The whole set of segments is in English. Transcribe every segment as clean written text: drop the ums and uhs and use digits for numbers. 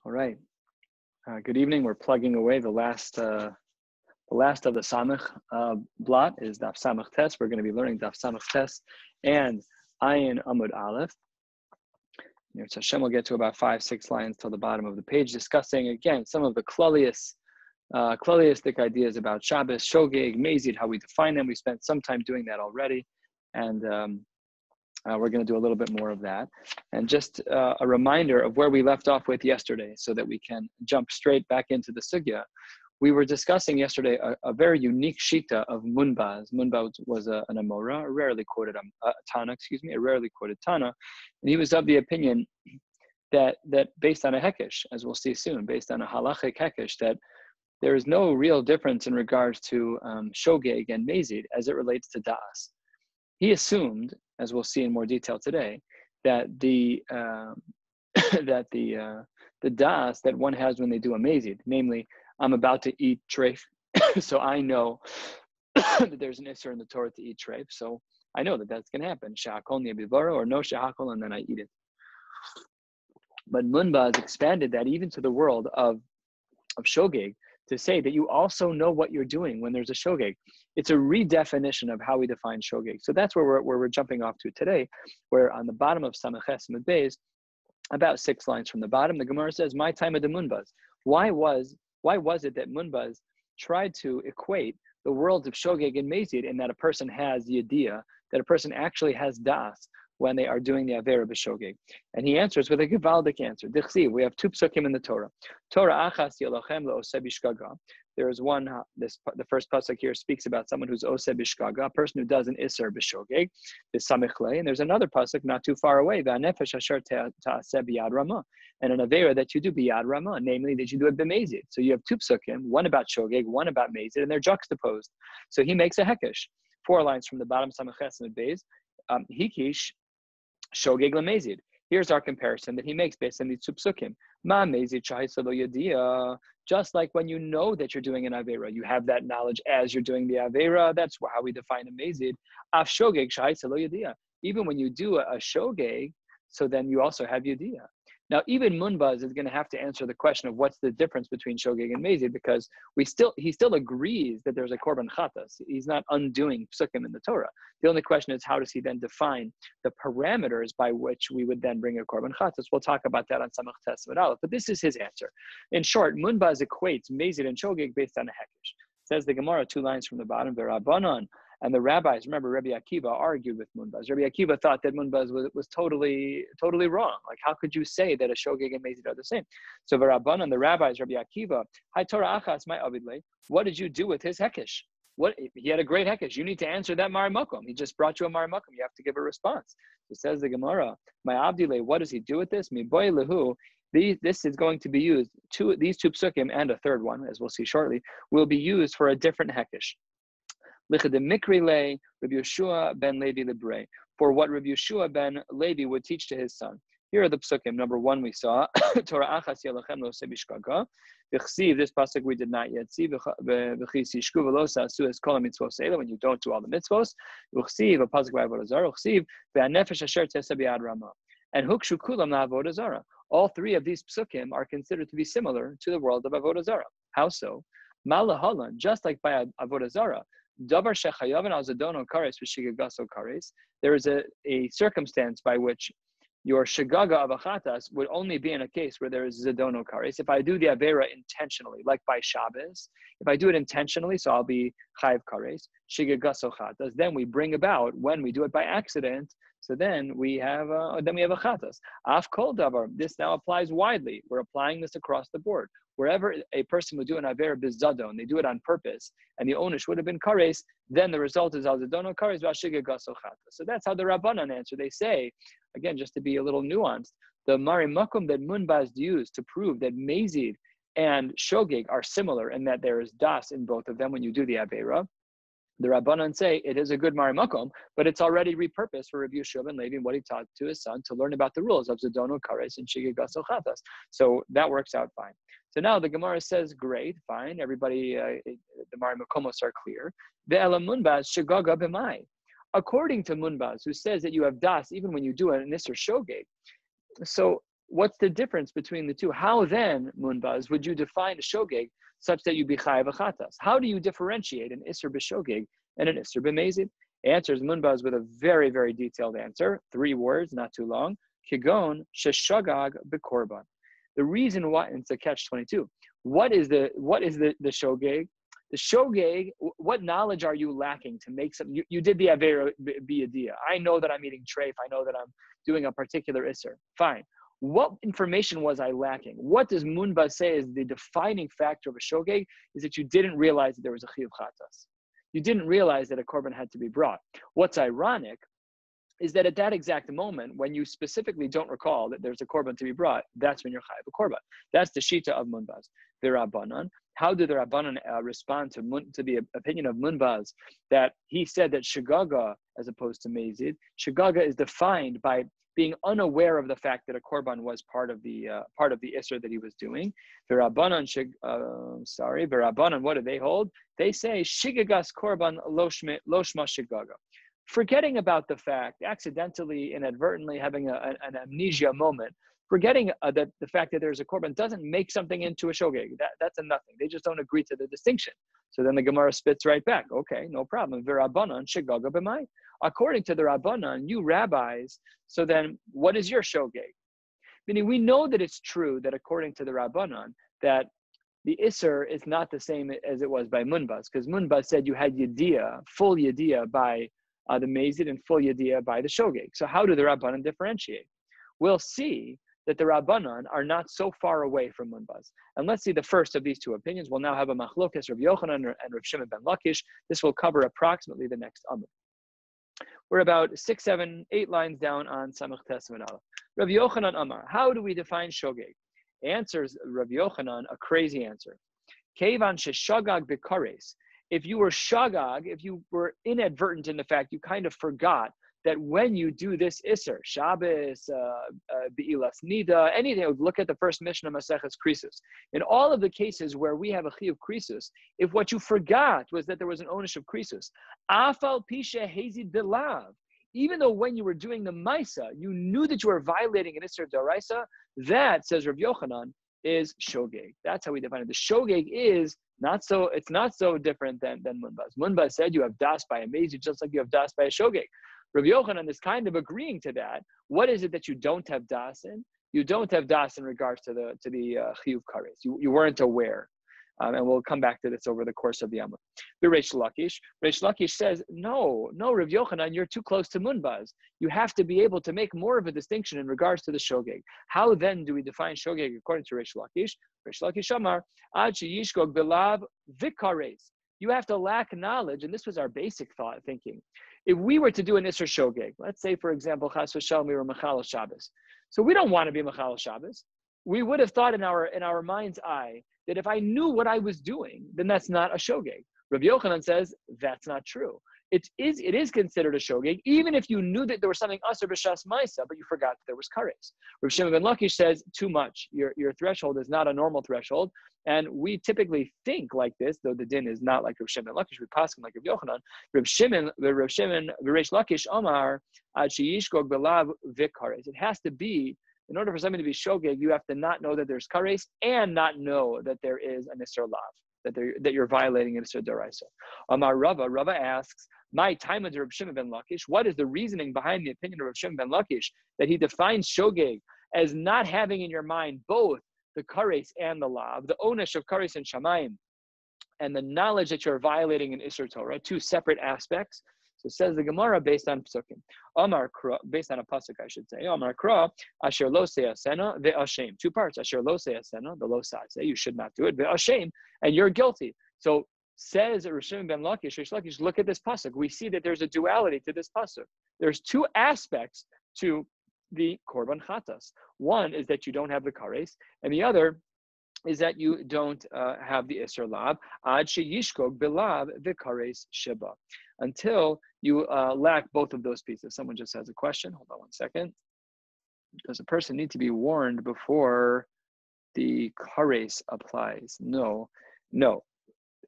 All right. Good evening. We're plugging away the last of the Samech blot is Daf Samech Tes. We're going to be learning Daf Samech Tes and Ayin Amud Aleph. Hashem will get to about 5-6 lines till the bottom of the page, discussing again some of the klaliistic ideas about Shabbos, Shogeg, Mazid, how we define them. We spent some time doing that already, and we're going to do a little bit more of that. And just a reminder of where we left off with yesterday so that we can jump straight back into the sugya. We were discussing yesterday a very unique shita of Munbaz. Munbaz was an Amora, a rarely quoted Tana, a rarely quoted Tana. And he was of the opinion that based on a hekesh, as we'll see soon, based on a halachic hekesh, that there is no real difference in regards to shogeg and mazid as it relates to das. He assumed, as we'll see in more detail today, that the das that one has when they do a mazid, namely, I'm about to eat treif, so I know that there's an isser in the Torah to eat treif, so I know that that's going to happen. Shahakol ni'abivara, or no shahakol, and then I eat it. But Munbaz expanded that even to the world of shogeg, to say that you also know what you're doing when there's a shogeg. It's a redefinition of how we define shogeg. So that's where we're jumping off to today, where on the bottom of Maseches and Beis, about 6 lines from the bottom, the Gemara says, "My time of the Munbaz." Why was it that Munbaz tried to equate the worlds of shogeg and mazid in that a person has the idea, that a person actually has das when they are doing the avera b'shogeg? And he answers with a gevaldik answer. Dichsiv, we have 2 psukim in the Torah. Torah achas yelochem le'oseh bishgaga. There is one, the first pasuk here speaks about someone who's oseh bishgaga, a person who does an iser b'shogeg, b'samichlei. And there's another pasuk not too far away, v'anefesh asher ta'aseh b'yad ramah, and an avera that you do b'yad ramah, namely that you do it b'mezid. So you have 2 psukim, one about shogeg, one about mezid, and they're juxtaposed. So he makes a hekesh. 4 lines from the bottom, Maseches and Beis, hikish shogeg lemezid. Here's our comparison that he makes based on these 2 psukim. Ma mezid shahisa lo yadia. Just like when you know that you're doing an avera, you have that knowledge as you're doing the avera. That's how we define a mezid. Af shogeg shahisa lo yadia. Even when you do a shogeg, so then you also have yadia. Now, even Munbaz is going to have to answer the question of what's the difference between shogeg and mezid, because he still agrees that there's a korban chatas. He's not undoing psukim in the Torah. The only question is, how does he then define the parameters by which we would then bring a korban chatas? We'll talk about that on Samech Tes Amud Aleph, but this is his answer. In short, Munbaz equates mezid and shogeg based on a hekesh. Says the Gemara, 2 lines from the bottom, Rabbanon. And the rabbis, remember, Rabbi Akiva argued with Munbaz. Rabbi Akiva thought that Munbaz was totally wrong. Like, how could you say that a shogeg and mezid are the same? So the Rabbanan, the rabbis, Rabbi Akiva, Hi Torah achas my avidle. What did you do with his hekesh? He had a great hekesh. You need to answer that marimakom. He just brought you a marimakom. You have to give a response. So says the Gemara, my abdile, what does he do with this? Mi boy lehu. This is going to be used. These 2 psukim and a third one, as we'll see shortly, will be used for a different hekesh. For what Rabbi Yeshua ben Levi would teach to his son. Here are the psukim. Number 1 we saw. Torah achas yelachem lo'oseh bishgaga. V'chsiv, this pasuk we did not yet see. V'chis yishku v'lo sa'asu es kol ha'mitzvos eila, when you don't do all the mitzvos. V'chsiv, a pasuk by avodah zarah. V'chsiv, v'anefesh asher teseh b'yad ramah. And hukshu kulam la'avodah zarah. All 3 of these psukim are considered to be similar to the world of avodah zarah. How so? Malahalan, just like by avodah zarah. Davar shechayavan al zadono kares v'shigagaso kares. There is a circumstance by which your shagaga of achatas would only be in a case where there is zadono kares. If I do the avera intentionally, like by Shabbos, if I do it intentionally, so I'll be chayav kares, shigagaso chatas. Then we bring about, when we do it by accident, so then we have a chatas. Af kol davar. This now applies widely. We're applying this across the board. Wherever a person would do an avera bizadon, they do it on purpose, and the onish would have been kares, then the result is al zadono kares v'ashiga gaso chatas. So that's how the Rabbanan answer. They say, again, just to be a little nuanced, the marimakum that Munbaz used to prove that mezid and shogeg are similar and that there is das in both of them when you do the avera. The Rabbanan say it is a good marimakom, but it's already repurposed for Rabbi Yeshua ben Levi, what he taught to his son, to learn about the rules of zadono kares and shigigaso chatas. So that works out fine. So now the Gemara says, great, fine, everybody, the marimakomos are clear. Ve'ela Munbaz shigaga b'mai. According to Munbaz, who says that you have das even when you do an iser shogeg. So what's the difference between the two? How then, Munbaz, would you define a shogeg such that you be chayav v'chatas? How do you differentiate an isser b'shogeg and an isser b'mezid? Answers Munbaz with a very, very detailed answer. 3 words, not too long. Kigon sheshagag b'korban. The reason why, and it's a catch-22. What is the shogeg? The shogeg, what knowledge are you lacking to make something? You did the avera b'yadiyah. I know that I'm eating treif. I know that I'm doing a particular isser. Fine. What information was I lacking? What does Munbaz say is the defining factor of a shogeg? Is that you didn't realize that there was a chiyuv chatas. You didn't realize that a korban had to be brought. What's ironic is that at that exact moment, when you specifically don't recall that there's a korban to be brought, that's when you're chayav a korban. That's the shita of Munbaz. The Rabbanan. How do the Rabbanan respond to the opinion of Munbaz that he said that shagaga, as opposed to mezid, shagaga is defined by being unaware of the fact that a korban was part of the isser that he was doing. The Rabbanan, what do they hold? They say shigagas korban loshma shigaga. Forgetting about the fact, accidentally, inadvertently having an amnesia moment, forgetting that the fact that there's a korban doesn't make something into a shogeg. That's a nothing. They just don't agree to the distinction. So then the Gemara spits right back. Okay, no problem. V'Rabbanan shigaga b'mai. According to the Rabbanan, you rabbis, so then what is your shogeg? Meaning we know that it's true that according to the Rabbanan, that the Isser is not the same as it was by Munbaz, because Munbaz said you had Yediyah, full Yediyah by the Mezid and full Yediyah by the shogeg. So how do the Rabbanan differentiate? We'll see that the Rabbanan are not so far away from Munbaz. And let's see the first of these two opinions. We'll now have a machlokes Rav Yochanan and Rav Shimon ben Lakish. This will cover approximately the next Amud. We're about 6, 7, 8 lines down on Samach Tes Min Aleph. Rav Yochanan Amar, how do we define shogeg? Answers Rav Yochanan a crazy answer. Kevan sheshagag b'kares. If you were shagag, if you were inadvertent in the fact, you kind of forgot that when you do this Isser, Shabbos, Be'ilas Nida, anything, look at the first mission of Maseches Krisus. In all of the cases where we have a Chiyuv Krisus, if what you forgot was that there was an ownership Krisus, Afal Pisha Hezid Bilav, even though when you were doing the Maisa, you knew that you were violating an Isser Daraisa, that, says Rav Yochanan, is Shogeg. That's how we define it. The Shogeg is it's not so different than Munbaz. Munbaz said you have Das by a Mezid just like you have Das by a Shogeg. Rav Yochanan is kind of agreeing to that. What is it that you don't have das in? You don't have das in regards to the chiyuv kares. You weren't aware, and we'll come back to this over the course of the Amud. The Reish Lakish says, no, Rav Yochanan, you're too close to Munbaz. You have to be able to make more of a distinction in regards to the shogeg. How then do we define shogeg according to Reish Lakish? Reish Lakish Amar, ad sheyishgog belav vikares. You have to lack knowledge, and this was our basic thinking. If we were to do an Isser Shogeg, let's say, for example, Chas v'Shalom, we were Mechal Shabbos. So we don't want to be Mechal Shabbos. We would have thought in our mind's eye that if I knew what I was doing, then that's not a Shogeg. Rabbi Yochanan says that's not true. It is considered a shogeg, even if you knew that there was something aser b'shas ma'isa, but you forgot that there was kares. Rav Shimon ben Lakish says too much. Your threshold is not a normal threshold, and we typically think like this, though the din is not like Rav Shimon ben Lakish. We pass him like Rav Yochanan. Rav Shimon, Reish Lakish Amar ad sheyishgog belav v'kares. It has to be, in order for something to be shogeg, you have to not know that there's kares and not know that there is an isser lav, that you're violating an isser deraisa. Amar Rava asks, my time under Rav Shimon ben Lakish, what is the reasoning behind the opinion of Rav Shimon ben Lakish that he defines shogeg as not having in your mind both the kares and the lav, the onesh of kares and shamayim, and the knowledge that you're violating an isser Torah, two separate aspects. So says the Gemara based on Psukim. Amar Kra, based on a pasuk, I should say. Amar Kra, Asher lo seyasena ve'ashem. Two parts. Asher lo seyasena, the lo say you should not do it. Ve'ashem, and you're guilty. So says Rav Shimon ben Lakish, Reish Lakish, look at this pasuk. We see that there's a duality to this pasuk. There's two aspects to the korban chatas. One is that you don't have the kares, and the other is that you don't have the isser lav. Ad sheyishkog belav v'kares sheba. Until you lack both of those pieces. Someone just has a question. Hold on one second. Does a person need to be warned before the kares applies? No.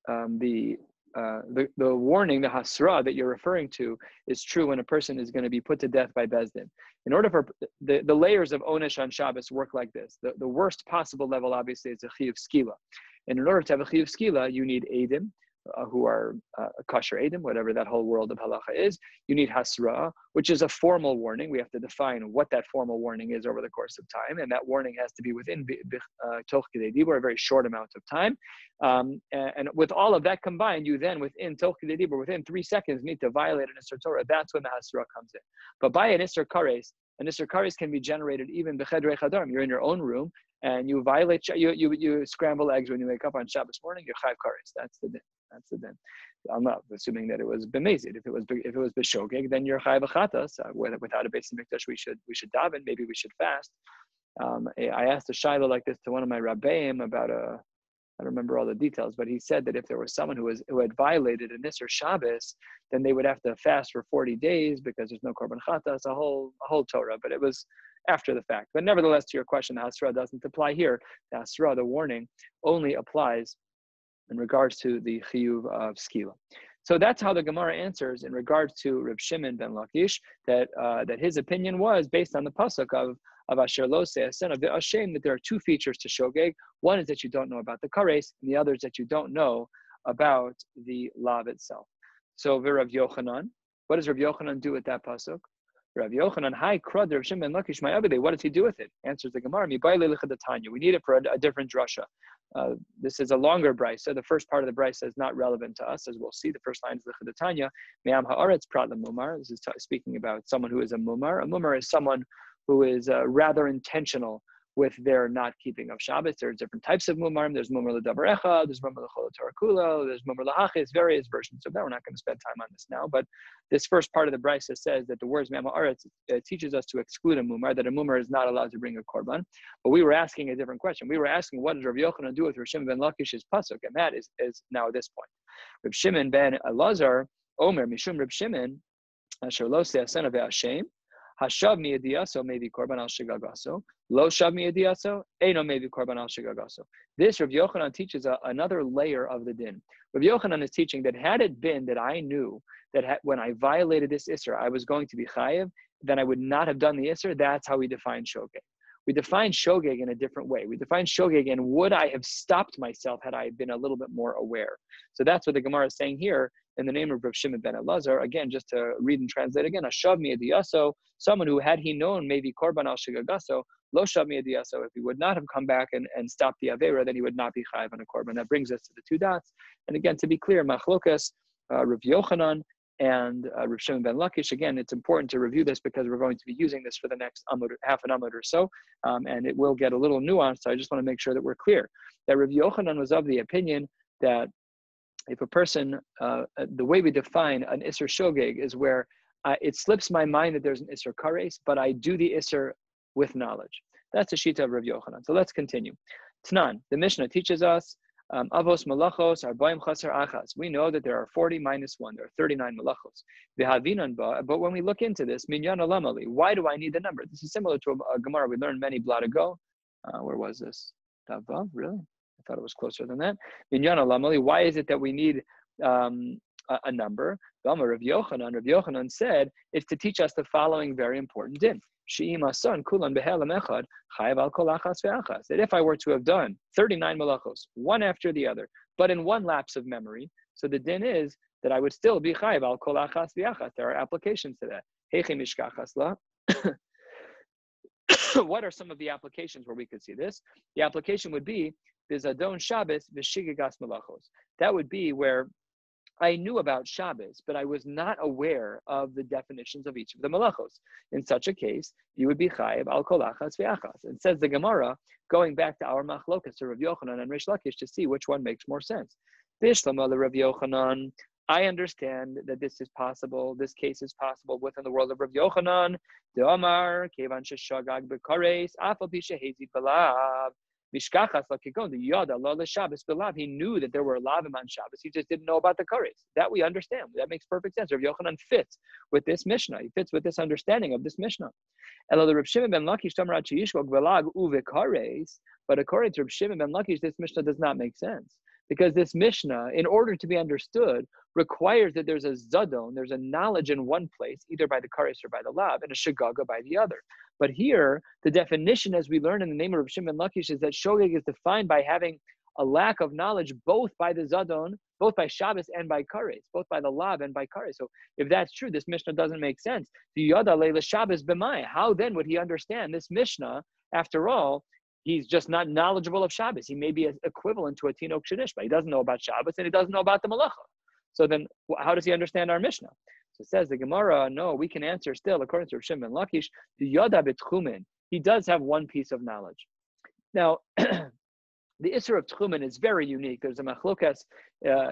The the warning, the hasra that you're referring to, is true when a person is going to be put to death by Bezdin. In order for the layers of onesh on Shabbos work like this. The worst possible level, obviously, is a chiyuv skila. And in order to have a chiyuv skila, you need edim, who are kosher edim, whatever that whole world of halacha is. You need hasra, which is a formal warning. We have to define what that formal warning is over the course of time, and that warning has to be within toch kidei dibur, a very short amount of time. And with all of that combined, you then within toch kidei dibur, within 3 seconds, need to violate an Isser Torah. That's when the hasra comes in. But by an Isser Karesh can be generated even b'chedrei chadarim. You're in your own room and you violate, you scramble eggs when you wake up on Shabbos morning. You're chayv kares. That's the din. That's the din. I'm not assuming that it was b'mezid. If it was b'shogeg, then you're chayv achatas. Without a Beis Hamikdash, we should daven. Maybe we should fast. I asked a shaila like this to one of my Rabbeim about I don't remember all the details, but he said that if there was someone who had violated an Isser Shabbos, then they would have to fast for 40 days because there's no korban chatas, a whole Torah. But it was after the fact. But nevertheless, to your question, the hasra doesn't apply here. The hasra, the warning, only applies in regards to the chiyuv of skila. So that's how the Gemara answers in regards to Reb Shimon ben Lakish, that his opinion was based on the pasuk of Asher Lo Se'asen, of the Ashem, that there are 2 features to shogeg. One is that you don't know about the kares, and the other is that you don't know about the lav itself. So Rav Yochanan, what does Rav Yochanan do with that pasuk? Rav Yochanan, hi krad Reb Shimon ben Lakish, my abedei. What does he do with it? Answers the Gemara, mi baile lichadatanya. We need it for a different drasha. This is a longer brisa. So the first part of the brisa is not relevant to us, as we'll see. The first line is lichadatanya. Me'am haaretz prat lemumar. This is speaking about someone who is a mumar. A mumar is someone who is rather intentional with their not keeping of Shabbos. There are different types of mumarim. There's mumar l'davar echad, there's mumar l'chol Torah kula, there's mumar l'hachis, various versions of that. We're not going to spend time on this now, but this first part of the brisa says that the words me'am haaretz teaches us to exclude a mumar, that a mumar is not allowed to bring a korban. But we were asking a different question. We were asking, what does Rav Yochanan do with Rav Shimon ben Lakish's pasuk? And that is now this point. Rav Shimon ben Elazar, Omer, Mishum Rav Shimon, Asher lo se'asen of Hashem, Hashav miyadiyaso maybe korban al shigagaso. Lo shav miyadiyaso, eino maybe korban al shigagaso. This Rav Yochanan teaches another layer of the din. Rav Yochanan is teaching that had it been that I knew that when I violated this Isser, I was going to be chayiv, then I would not have done the Isser. That's how we define shogeg. We define shogeg in a different way. We define shogeg in would I have stopped myself had I been a little bit more aware. So that's what the Gemara is saying here in the name of Rav Shimon ben Elazar. Again, just to read and translate again, Hashav miyadiyaso, someone who had he known maybe korban al shigagaso, lo shav miyadiyaso, if he would not have come back and stopped the avera, then he would not be chayiv on a korban. That brings us to the 2 dots. And again, to be clear, machlokas, Rav Yochanan and Rav Shimon ben Lakish. Again, it's important to review this because we're going to be using this for the next half an amud or so, and it will get a little nuanced. So I just want to make sure that we're clear that Rav Yochanan was of the opinion that if a person, the way we define an Isser Shogeg is where it slips my mind that there's an Isser Kares, but I do the Isser with knowledge. That's the Shita of Rav Yochanan. So let's continue. Tnan, the Mishnah teaches us, Avos malachos arbaim chaser achas. We know that there are 40 minus 1. There are 39 malachos. V'havinan ba. But when we look into this, minyan olamali. Why do I need the number? This is similar to a Gemara we learned many blot ago. Where was this? Tava, really? I thought it was closer than that. Minyan olamali. Why is it that we need a number? Rav Yochanan said it's to teach us the following very important din. That if I were to have done 39 malachos, one after the other, but in one lapse of memory, so the din is that I would still be chayav al kol achas v'achas. There are applications to that. Heichi mishkachas la. What are some of the applications where we could see this? The application would be Bizadon Shabbos v'shigigas malachos. That would be where I knew about Shabbos, but I was not aware of the definitions of each of the malachos. In such a case, you would be chayiv al kol achas v'achas. And says the Gemara, going back to our machlokas, to Rav Yochanan and Rish Lakish, to see which one makes more sense. Bishlama the Rav Yochanan. I understand that this is possible. This case is possible within the world of Rav Yochanan. The Omar kevan sheshagag bekares afal pi shehezi belav. Mishkachas lakikon the yada lo leShabbos belav. He knew that there were lavim on Shabbos. He just didn't know about the kares. That we understand. That makes perfect sense. Rav Yochanan fits with this Mishnah. He fits with this understanding of this Mishnah. Elo the Rav Shimon ben Lakish tamar chiyishvog belag uvekares. But according to Rav Shimon ben Lakish, this Mishnah does not make sense. Because this Mishnah, in order to be understood, requires that there's a zadon, there's a knowledge in one place, either by the Karesh or by the Lab, and a shagaga by the other. But here, the definition, as we learn in the name of Rav Shimon Lakish, is that shogeg is defined by having a lack of knowledge both by the zadon, both by Shabbos and by Karesh, both by the Lab and by Karesh. So if that's true, this Mishnah doesn't make sense. The Yada Leila Shabbos b'mai. How then would he understand this Mishnah? After all, he's just not knowledgeable of Shabbos. He may be equivalent to a Tinok Shenish, but he doesn't know about Shabbos and he doesn't know about the Malacha. So then how does he understand our Mishnah? So it says the Gemara, no, we can answer still, according to Rav Shimon Lakish, the Yada B'tchumen. He does have one piece of knowledge. Now, the Isser of Tchumen is very unique. There's a machlokas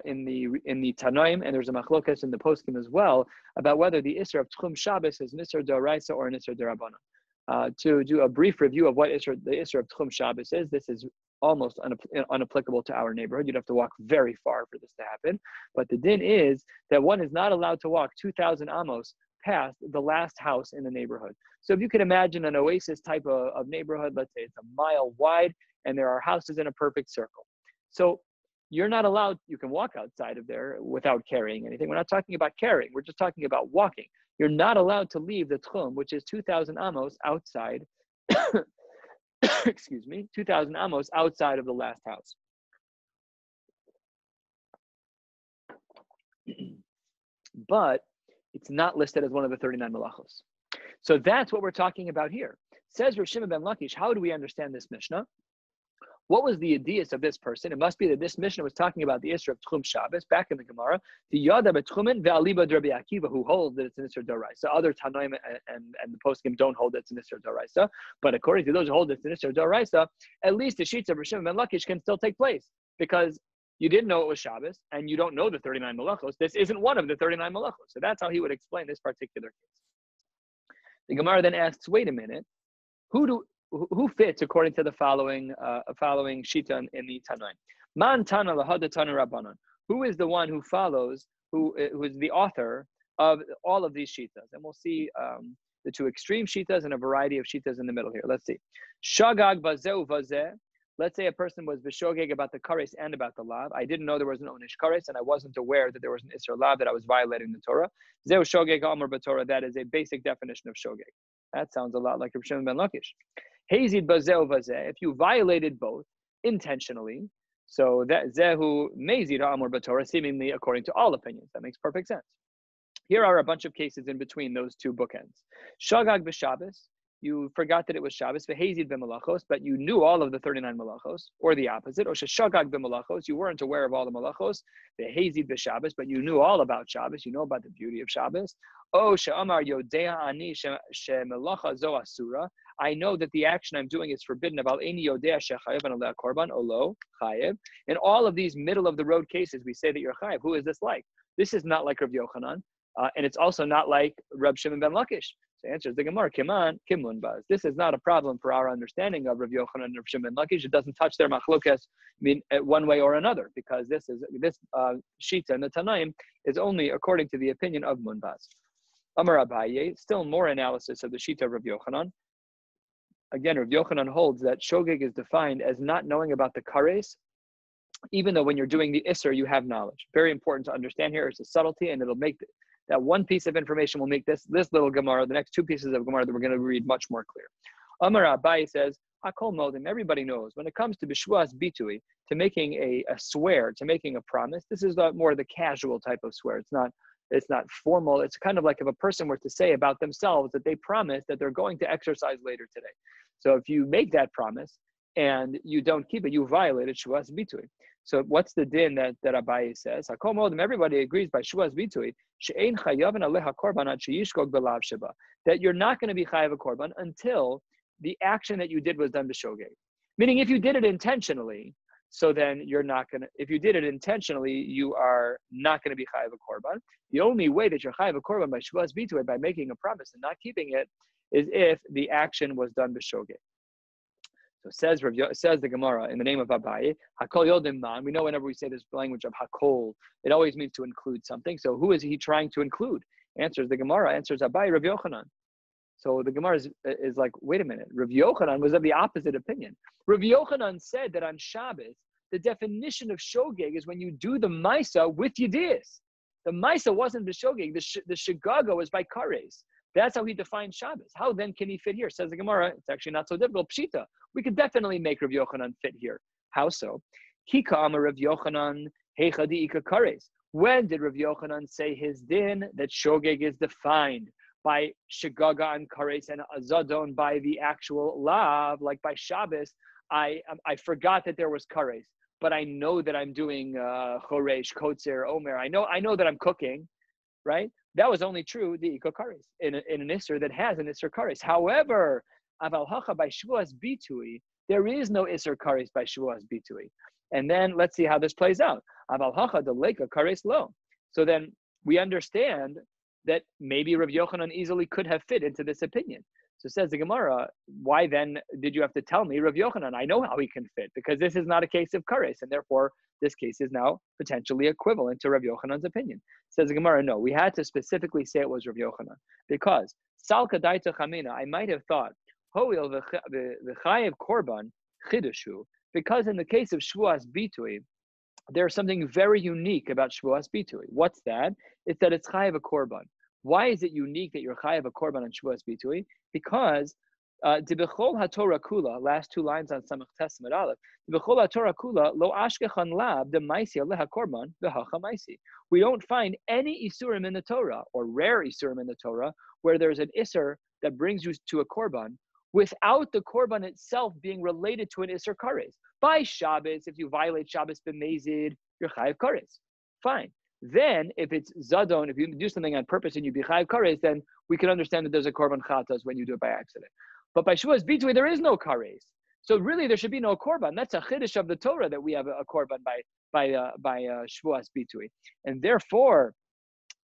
in the Tanoim, and there's a machlokas in the Poskim as well, about whether the Isser of Tchum Shabbos is an Isser d'Oraisa or an Isser d'Rabbanan. To do a brief review of what the Isser of Tchum Shabbos is, this is almost unapplicable to our neighborhood. You'd have to walk very far for this to happen. But the din is that one is not allowed to walk 2,000 amos past the last house in the neighborhood. So if you could imagine an oasis type of neighborhood, let's say it's a mile wide, and there are houses in a perfect circle. So you're not allowed, you can walk outside of there without carrying anything. We're not talking about carrying, we're just talking about walking. You're not allowed to leave the tchum, which is 2,000 amos outside, excuse me, 2,000 amos outside of the last house. But it's not listed as one of the 39 malachos. So that's what we're talking about here. Says Rav Shimon ben Lakish, how do we understand this Mishnah? What was the ideas of this person? It must be that this Mishnah was talking about the Isser of Tchum Shabbos, back in the Gemara, the Yada B'tchumen ve'aliba Rabbi Akiva, who holds that it's an Isser d'Oraisa. Other Tanoim and the Poskim don't hold that it's an Isser d'Oraisa, but according to those who hold that it's an Isser d'Oraisa, at least the sheets of Rav Shimon ben Lakish can still take place, because you didn't know it was Shabbos, and you don't know the 39 malachos. This isn't one of the 39 malachos. So that's how he would explain this particular case. The Gemara then asks, wait a minute, who fits according to the following shita in the Tanoim? Man Tana lahada Tana Rabbanon. Who is the one who follows, who is the author of all of these shitas? And we'll see the two extreme shitas and a variety of shitas in the middle here. Let's see. Shagag bazeu vazeh. Let's say a person was b'shogeg about the kares and about the lav. I didn't know there was an onish kares, and I wasn't aware that there was an isser lav, that I was violating the Torah. Zeu shogeg amar b'Torah. That is a basic definition of shogeg. That sounds a lot like Rav Shimon ben Lakish. Hazid bazeh vazeh. If you violated both intentionally, so that zehu mezid amar b'Torah, seemingly according to all opinions, that makes perfect sense. Here are a bunch of cases in between those two bookends. Shagag b'Shabbos. You forgot that it was Shabbos, v'hezid b'malachos, but you knew all of the 39 malachos, or the opposite, or sheshagag b'malachos, you weren't aware of all the malachos, v'hezid b'Shabbos, but you knew all about Shabbos, you know about the beauty of Shabbos. Oh, she'amar yodea ani she'melacha zo asura, I know that the action I'm doing is forbidden, about any yodea she'chayev and aleh korban, olo, chayev. In all of these middle of the road cases, we say that you're chayev. Who is this like? This is not like Rav Yochanan, and it's also not like Rab Shimon ben Lakish. So answers the Gemara, Kiman, Kimlun Baz. This is not a problem for our understanding of Rav Yochanan and Rav Shimon Lakish. It doesn't touch their machlokas one way or another, because this shita in the Tanaim is only according to the opinion of Munbaz. Amar Abaye, still more analysis of the shita of Rav Yochanan. Again, Rav Yochanan holds that shogeg is defined as not knowing about the kares, even though when you're doing the isser, you have knowledge. Very important to understand here. It's a subtlety, and it'll make that one piece of information will make this little Gemara, the next two pieces of Gemara that we're going to read, much more clear. Amar Abaye says, Hakol Modim, everybody knows, when it comes to B'shuas Bitui, to making a swear, to making a promise, this is more the casual type of swear. It's not formal. It's kind of like if a person were to say about themselves that they promise that they're going to exercise later today. So if you make that promise and you don't keep it, you violated Shuas Bitui. So what's the din that Abaye says? Hakol Modim, everybody agrees by Shuas Bitui, she'ein chayavan aleha korban ad sheyishkog belav sheba, that you're not going to be chayav a korban until the action that you did was done b'shogeg. Meaning, if you did it intentionally, so then you're not going to, if you did it intentionally, you are not going to be chayav a korban. The only way that you're chayav a korban by Shuas Bitui, by making a promise and not keeping it, is if the action was done b'shogeg. So says the Gemara in the name of Abaye, Hakol Yodim Man. We know whenever we say this language of Hakol, it always means to include something. So who is he trying to include? Answers the Gemara, answers Abaye, Rav Yochanan. So the Gemara is like, wait a minute, Rav Yochanan was of the opposite opinion. Rav Yochanan said that on Shabbos, the definition of shogeg is when you do the maisa with yediyas. The maisa wasn't the shogeg. The shigaga was by kares. That's how he defines Shabbos. How then can he fit here? Says the Gemara, it's actually not so difficult. Pshita. We could definitely make Rav Yochanan fit here. How so? Kika amar Rav Yochanan heicha diika kares. When did Rav Yochanan say his din that shogeg is defined by shigaga and kares and azadon by the actual lav, like by Shabbos? I forgot that there was kares, but I know that I'm doing choresh, kotzer, omer. I know that I'm cooking, right? That was only true the iko kares in an isser that has an isser kares. However, aval hacha by shvuas bitui, there is no isser kares by shvuas bitui. And then let's see how this plays out. Aval hacha the leka kares lo. So then we understand that maybe Rav Yochanan easily could have fit into this opinion. So says the Gemara, why then did you have to tell me Rav Yochanan? I know how he can fit, because this is not a case of kares, and therefore this case is now potentially equivalent to Rav Yochanan's opinion. Says the Gemara, no, we had to specifically say it was Rav Yochanan, because Salka Daita Chamina, I might have thought, Hoil v'chayev korban chidushu, because in the case of Shvuas Bitui, there's something very unique about Shvuas Bitui. What's that? It's that it's chayev a korban. Why is it unique that you're chayev a korban on Shvuas Bitui? Because Dibechol HaTorah Kula, last two lines on Samach Testament Aleph, Dibechol HaTorah Kula, Lo Ashkechan Lab, the Maisi Aleha Korban, the Hacha Maisi. We don't find any Isurim in the Torah, or rare Isurim in the Torah, where there's an Isur that brings you to a Korban, without the Korban itself being related to an Isur Kares. By Shabbos, if you violate Shabbos b'mezid, you're chayev kares. Fine. Then, if it's zadon, if you do something on purpose and you be chayev kares, then we can understand that there's a korban chatas when you do it by accident. But by Shavuos bitui, there is no kares. So really, there should be no korban. That's a chiddush of the Torah that we have a korban by Shavuos bitui, and therefore,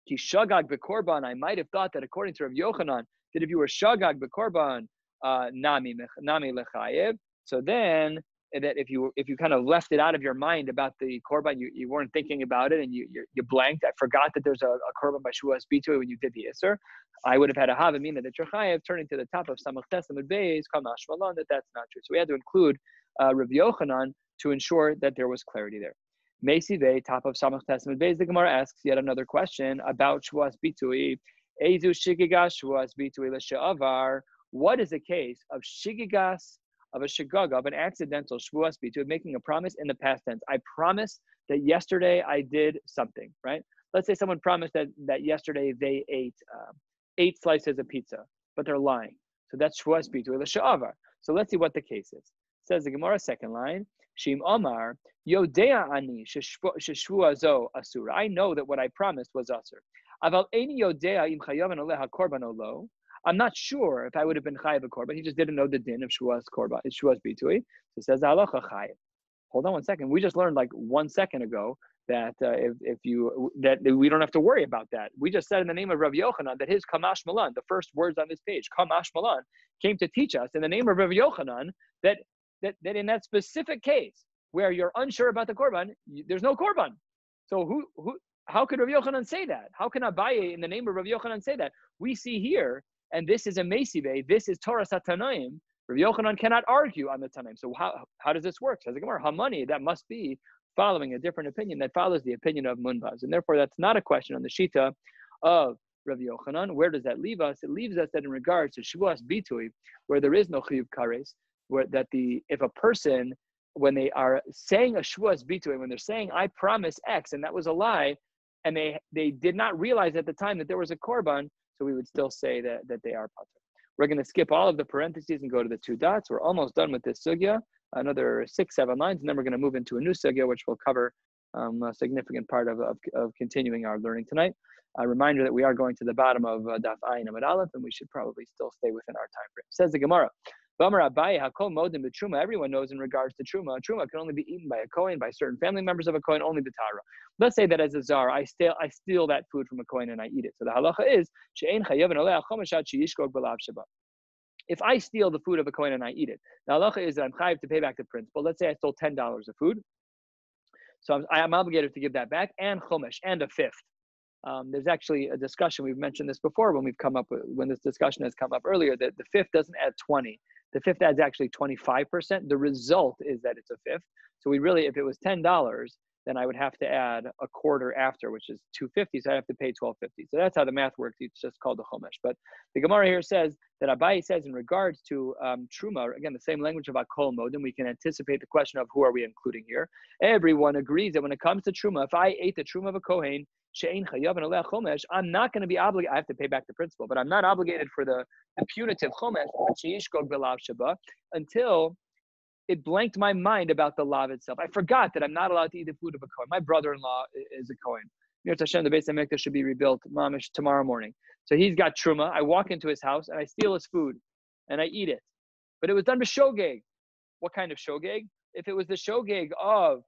ki shagag bekorban. I might have thought that according to Rav Yochanan, that if you were shagag bekorban, nami lechayev. So then, that if you kind of left it out of your mind about the korban, you weren't thinking about it and you blanked. I forgot that there's a korban by Shavuos bitui when you did the Isser. I would have had a havamina that you're chayev, turning to the top of Samach Testament Beis, Kamash Malon, that's not true. So we had to include Rav Yochanan to ensure that there was clarity there. Meisi Vei, top of Samach Testament Beis, the Gemara asks yet another question about Shavuos bitui. Ezu shigigas Shavuos bitui l'sha'avar. What is the case of shigigas, of a shagaga, of an accidental shvuas bitui, making a promise in the past tense? I promised that yesterday I did something, right? Let's say someone promised that yesterday they ate 8 slices of pizza, but they're lying. So that's shvuas bitui l'sha'avar. So let's see what the case is. Says the Gemara, second line, Shim Omar, Yodea ani sheshvuazo asura. I know that what I promised was asur. Aval eini yodea im chayavan aleha korban olo. I'm not sure if I would have been chayiv a korban. He just didn't know the din of Shavuos korban. It's Shavuos bitui. So it says halacha chayiv. Hold on 1 second. We just learned like 1 second ago that that we don't have to worry about that. We just said in the name of Rav Yochanan that his Kamash Malan, the first words on this page, Kamash Malan, came to teach us in the name of Rav Yochanan that in that specific case where you're unsure about the korban, there's no korban. So how could Rav Yochanan say that? How can Abaye in the name of Rav Yochanan say that? We see here. And this is a Meisive, this is Torah Satanaim. Rav Yochanan cannot argue on the Tanaim. So how does this work? Says the Gemara, Hamani, that must be following a different opinion that follows the opinion of Munbaz. And therefore, that's not a question on the Shita of Rav Yochanan. Where does that leave us? It leaves us that in regards to Shavuos Bitui, where there is no Chiyuv Kares, if a person, when they are saying a Shavuos Bitui, when they're saying, I promise X, and that was a lie, and they did not realize at the time that there was a korban, so we would still say that they are patur. We're going to skip all of the parentheses and go to the 2 dots. We're almost done with this sugya, another 6-7 lines, and then we're going to move into a new sugya, which will cover a significant part of continuing our learning tonight. A reminder that we are going to the bottom of Daf Ayin Amud Aleph, and we should probably still stay within our time frame. Says the Gemara, everyone knows in regards to truma can only be eaten by a kohen, by certain family members of a kohen, only b'tara. Let's say that as a zar, I steal that food from a kohen and I eat it. So the halacha is if I steal the food of a kohen and I eat it, the halacha is that I'm chayiv to pay back the principal. Let's say I stole $10 of food, so I'm obligated to give that back and chomesh and a fifth. There's actually a discussion, we've mentioned this before when this discussion has come up earlier, that the fifth doesn't add 20. The fifth adds actually 25%. The result is that it's a fifth. So we really, if it was $10, then I would have to add a quarter after, which is $2.50. So I have to pay $12.50. So that's how the math works. It's just called the Chumash. But the Gemara here says that Abaye says in regards to Truma, again, the same language of Akol Modim, we can anticipate the question of who are we including here. Everyone agrees that when it comes to Truma, if I ate the Truma of a Kohen, I'm not going to be obligated. I have to pay back the principal, but I'm not obligated for the punitive Chumash until it blanked my mind about the lav itself. I forgot that I'm not allowed to eat the food of a Kohen. My brother-in-law is a Kohen. Mir Hashem, the Beis HaMikdash should be rebuilt mamish tomorrow morning. So he's got truma. I walk into his house and I steal his food and I eat it. But it was done b'shogeg. What kind of shogeg? If it was the shogeg of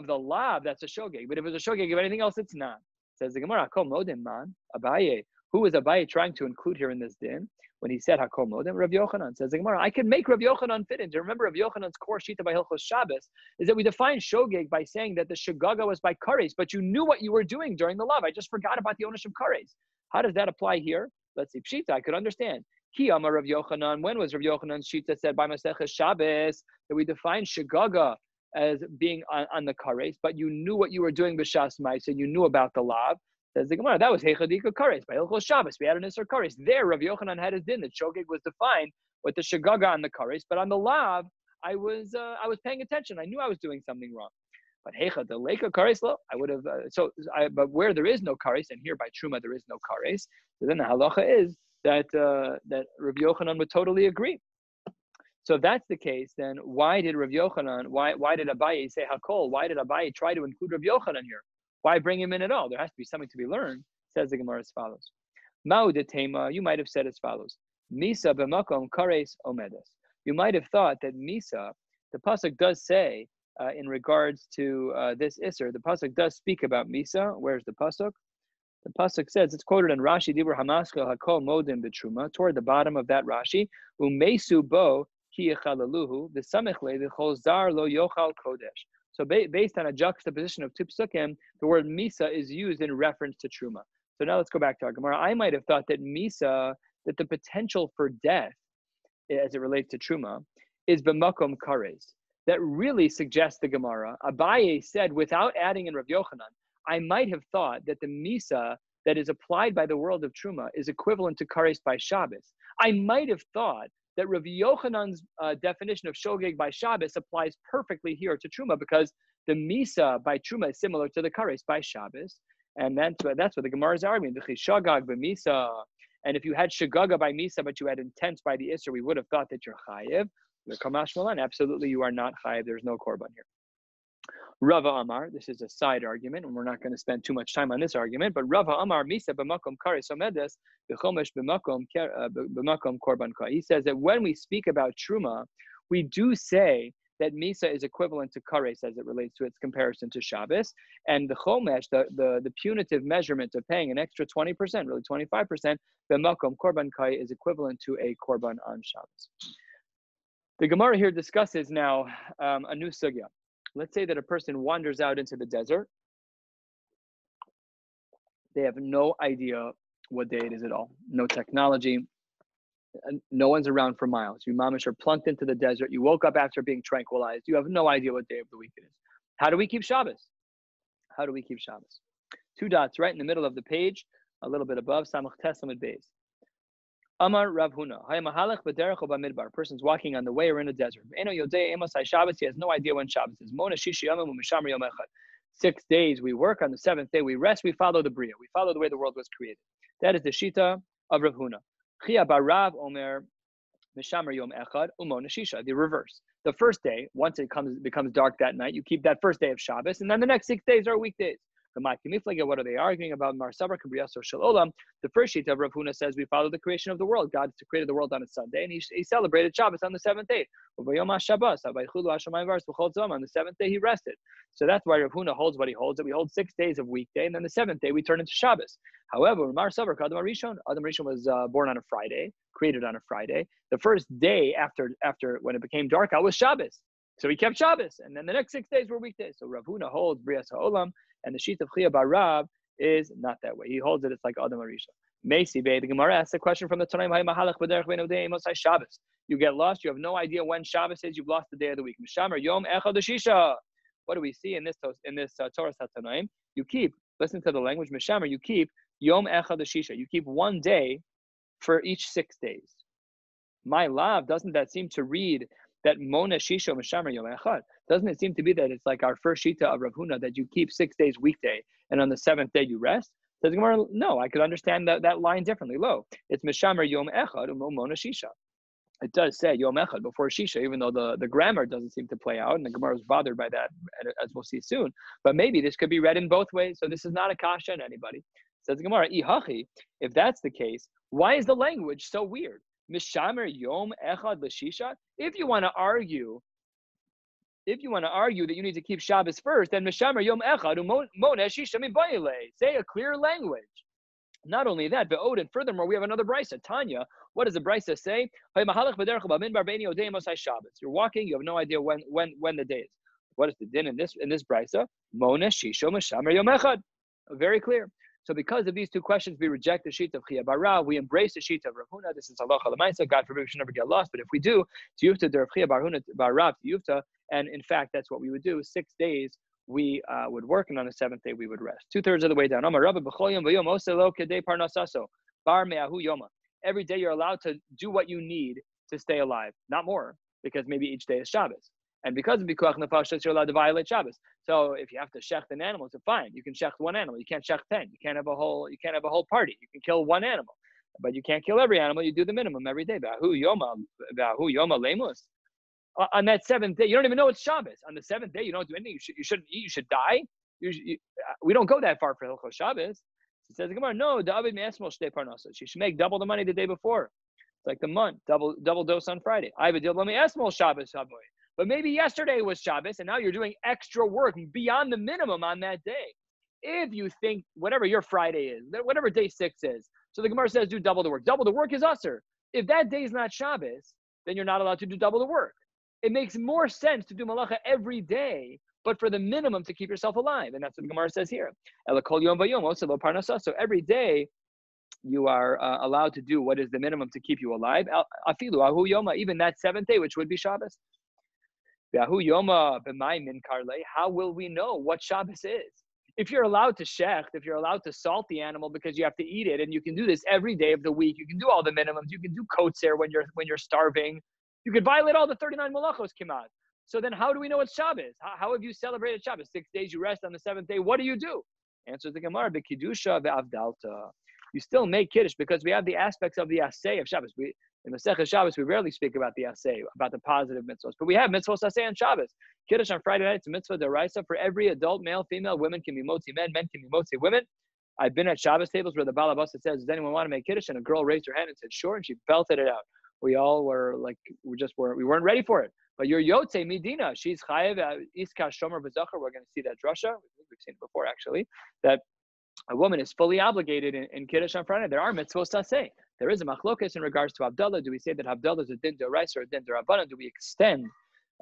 the lav, that's a shogeg. But if it was a shogeg of anything else, it's not. Says the Gemara, Hakol Modim man, Abaye. Who was Abaye trying to include here in this din? When he said Hakol Modim, Rav Yochanan. Says the Gemara, I can make Rav Yochanan fit in. Do you remember Rav Yochanan's core shita by Hilchos Shabbos is that we define shogeg by saying that the shagaga was by kares, but you knew what you were doing during the lav. I just forgot about the ownership of kares. How does that apply here? Let's see. Pshita, I could understand. Ki Amar Rav Yochanan. When was Rav Yochanan's shita said by Maseches Shabbos that we define shagaga as being on the kares, but you knew what you were doing b'shas ma'isa, you knew about the lav? Says the Gemara, that was Heichadika Kares by Hilchos Shabbos. We had an Isser Kares. There, Rav Yochanan had his din that shogeg was defined with the shagaga on the Kares, but on the lav, I was paying attention. I knew I was doing something wrong. But Heichad the Leika Kares, I would have. But where there is no Kares, and here by Truma there is no Kares, so then the halacha is that Rav Yochanan would totally agree. So if that's the case, then why did Rav Yochanan? Why did Abaye say Hakol? Why did Abaye try to include Rav Yochanan here? Why bring him in at all? There has to be something to be learned. Says the Gemara as follows. Ma'udetema, you might have said as follows. Misa b'makom kares omedes. You might have thought that Misa, the pasuk does say in regards to this Isser, the pasuk does speak about Misa. Where's the pasuk? The pasuk says, it's quoted in Rashi, Dibur Hamaschel Hakol Modim B'Truma, toward the bottom of that Rashi, Umesu bo ki yechalaluhu, v'samechle v'chol zar lo yochal kodesh. So based on a juxtaposition of two psukim, the word Misa is used in reference to Truma. So now let's go back to our Gemara. I might have thought that Misa, that the potential for death, as it relates to Truma, is b'makom kares. That really suggests the Gemara. Abaye said, without adding in Rav Yochanan, I might have thought that the Misa that is applied by the world of Truma is equivalent to kares by Shabbos. I might have thought that Rav Yochanan's definition of shogeg by Shabbos applies perfectly here to Truma because the Misa by Truma is similar to the Kares by Shabbos. And that's what the Gemara is arguing. The Chishagag by Misa. And if you had Shagaga by Misa, but you had intent by the Isser, we would have thought that you're Chayiv. The Kamash Malan, absolutely you are not Chayiv. There's no Korban here. Rava Amar, this is a side argument, and we're not going to spend too much time on this argument, but Rava Amar, Misa b'makom kares omedes, b'chomesh b'makom korban ka. He says that when we speak about Truma, we do say that Misa is equivalent to kares as it relates to its comparison to Shabbos, and the chomesh, the punitive measurement of paying an extra 20%, really 25%, b'makom korban ka is equivalent to a korban on Shabbos. The Gemara here discusses now a new sugya. Let's say that a person wanders out into the desert. They have no idea what day it is at all. No technology. No one's around for miles. You mamish are plunked into the desert. You woke up after being tranquilized. You have no idea what day of the week it is. How do we keep Shabbos? How do we keep Shabbos? 2 dots right in the middle of the page, a little bit above, Samach Tesamid Beis. Amar Rav Huna, a person's walking on the way or in a desert. He has no idea when Shabbos is. 6 days we work, on the 7th day we rest, we follow the Bria. We follow the way the world was created. That is the Shita of Rav Huna. The reverse. The first day, once it becomes dark that night, you keep that first day of Shabbos, and then the next 6 days are weekdays. What are they arguing about? The first sheet of Rav Huna says we follow the creation of the world. God created the world on a Sunday, and he celebrated Shabbos on the 7th day. On the 7th day, he rested. So that's why Rav Huna holds what he holds, that we hold 6 days of weekday, and then the 7th day we turn into Shabbos. However, Adam Rishon was born on a Friday, created on a Friday. The first day after when it became dark out was Shabbos. So he kept Shabbos, and then the next 6 days were weekdays. So Rav Huna holds Brias HaOlam, and the sheet of Chia Bar Rav is not that way. He holds it, it's like Adam Arisha. Macy Bay, the Gemara asks a question from the Tanaim. Shabbos. You get lost. You have no idea when Shabbos is. You've lost the day of the week. Mishamer Yom Echad Shisha. What do we see in this Torah Tanaim? You keep, listen to the language. Mishamer, you keep Yom Echad Shisha. You keep one day for each 6 days. My love, doesn't that seem to read that Mona Shisha Mishamer Yom Echad? Doesn't it seem to be that it's like our first Shita of Rav Huna, that you keep 6 days weekday and on the 7th day you rest? Says Gemara, no, I could understand that line differently. Lo, it's Mishamer Yom Echad Mona Shisha. It does say Yom Echad before Shisha, even though the grammar doesn't seem to play out, and the Gemara is bothered by that, as we'll see soon. But maybe this could be read in both ways, so this is not a kasha on anybody. Says the Gemara, Ihachi, if that's the case, why is the language so weird? Mishamer Yom Echad L'Shisha? If you want to argue that you need to keep Shabbos first, then Mishamer Yom Echad Mona Shisha Mibayile. Say a clear language. Not only that, but Odin, furthermore, we have another brisa. Tanya, what does the brisa say? You're walking, you have no idea when the day is. What is the din in this brisa? Mona Shisho Mishamer Yom Echad. Very clear. So because of these two questions, we reject the sheet of Chia Bara. We embrace the sheet of Rav Huna. This is halacha l'maisa. God forbid we should never get lost. But if we do, Tiyufta der Chia Bar Huna Bar Rav Tiyufta, and in fact, that's what we would do. 6 days we would work, and on the 7th day we would rest. 2/3 of the way down. Every day you're allowed to do what you need to stay alive, not more, because maybe each day is Shabbos. And because of Bikuach Nefashos, you're allowed to violate Shabbos. So if you have to shecht an animal, so fine, you can shecht one animal. You can't shecht 10. You can't have a whole party. You can kill one animal, but you can't kill every animal. You do the minimum every day. Bahu Yoma Lemus. On that 7th day, you don't even know it's Shabbos. On the 7th day, you don't do anything. You shouldn't eat. You should die. We don't go that far for Hilchos Shabbos. It says Gemara, no, she should make double the money the day before. It's like the month, double dose on Friday. But maybe yesterday was Shabbos, and now you're doing extra work beyond the minimum on that day. If you think whatever your Friday is, whatever day 6 is, so the Gemara says do double the work. Double the work is usher. If that day is not Shabbos, then you're not allowed to do double the work. It makes more sense to do malacha every day, but for the minimum to keep yourself alive. And that's what the Gemara says here. So every day you are allowed to do what is the minimum to keep you alive. Even that 7th day, which would be Shabbos. How will we know what Shabbos is? If you're allowed to shecht, if you're allowed to salt the animal because you have to eat it, and you can do this every day of the week, you can do all the minimums, you can do kotzer when you're starving, you could violate all the 39 malachos kimat. So then how do we know it's Shabbos? How have you celebrated Shabbos? 6 days you rest, on the 7th day, what do you do? Answers the Gemara, b'kiddusha ve'avdalta. You still make kiddush because we have the aspects of the asay of Shabbos. In Maseches Shabbos, we rarely speak about the asay, about the positive mitzvahs, but we have mitzvahs asay on Shabbos. Kiddush on Friday night, it's a mitzvah deraisa for every adult, male, female, women can be motzi men can be motzi women. I've been at Shabbos tables where the balabasa says, does anyone want to make kiddush? And a girl raised her hand and said, sure, and she belted it out. We all were like, we weren't ready for it. But your Yotze Medina, she's chayev iska shomer v'zachar. We're going to see that drasha. We've seen it before, actually, that a woman is fully obligated in Kiddush on Friday. There are mitzvahs to say. There is a machlokes in regards to Havdalah. Do we say that Havdalah is a din d'oraisa or a din d'rabbanan? Do we extend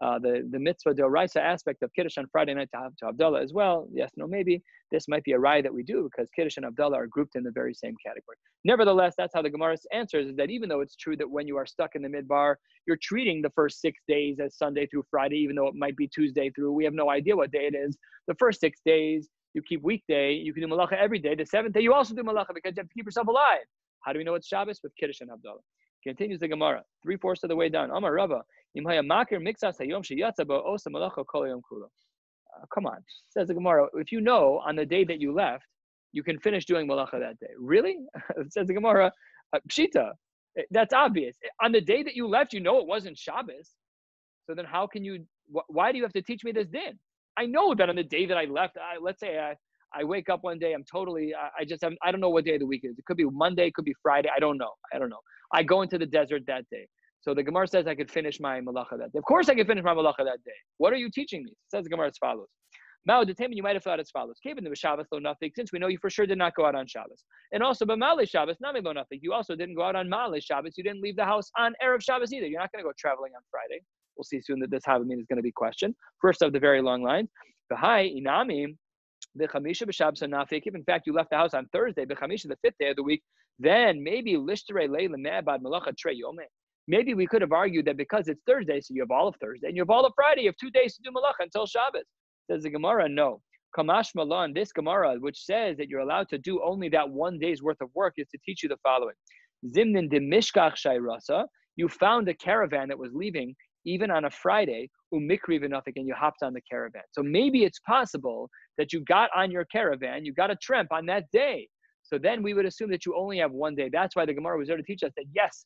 the mitzvah d'oraisa aspect of Kiddush on Friday night to Havdalah as well? Yes, no, maybe. This might be a raya that we do because Kiddush and Havdalah are grouped in the very same category. Nevertheless, that's how the Gemara answers, is that even though it's true that when you are stuck in the midbar, you're treating the first 6 days as Sunday through Friday, even though it might be Tuesday through, we have no idea what day it is. The first 6 days, you keep weekday, you can do malacha every day. The 7th day, you also do malacha because you have to keep yourself alive. How do we know it's Shabbos? With Kiddush and Havdalah. Continues the Gemara, 3/4 of the way down. Amar Rabba, im haya makir mixas hayom sheyatza bo osa malacha kol hayom kulo. Come on, says the Gemara. If you know on the day that you left, you can finish doing malacha that day. Really? Says the Gemara, pshita. That's obvious. On the day that you left, you know it wasn't Shabbos. So then how can you? Why do you have to teach me this din? I know that on the day that I left, let's say I wake up one day, I'm totally, I don't know what day of the week it is. It could be Monday, it could be Friday. I don't know. I go into the desert that day. So the Gemara says I could finish my malacha that day. Of course I can finish my malacha that day. What are you teaching me? It says the Gemara as follows. Mao Detemin, you might have thought as follows. Since we know you for sure did not go out on Shabbos. And also, but Male Shabbos, Nami Lo Nafik, you also didn't go out on Male Shabbos. You didn't leave the house on Erev Shabbos either. You're not going to go traveling on Friday. We'll see soon that this Havamim is going to be questioned. First of the very long lines. B'hai inami b'chamisha b'Shabbos nafik. If in fact you left the house on Thursday, b'chamisha, the 5th day of the week, then maybe maybe we could have argued that because it's Thursday, so you have all of Thursday, and you have all of Friday, you have 2 days to do malacha until Shabbos. Says the Gemara, no. Kamash Malan, this Gemara, which says that you're allowed to do only that 1 day's worth of work, is to teach you the following. Zimnin de mishkach shayrasa, you found a caravan that was leaving even on a Friday, umikri v'nafik, and you hopped on the caravan. So maybe it's possible that you got on your caravan, you got a tremp on that day. So then we would assume that you only have 1 day. That's why the Gemara was there to teach us that, yes,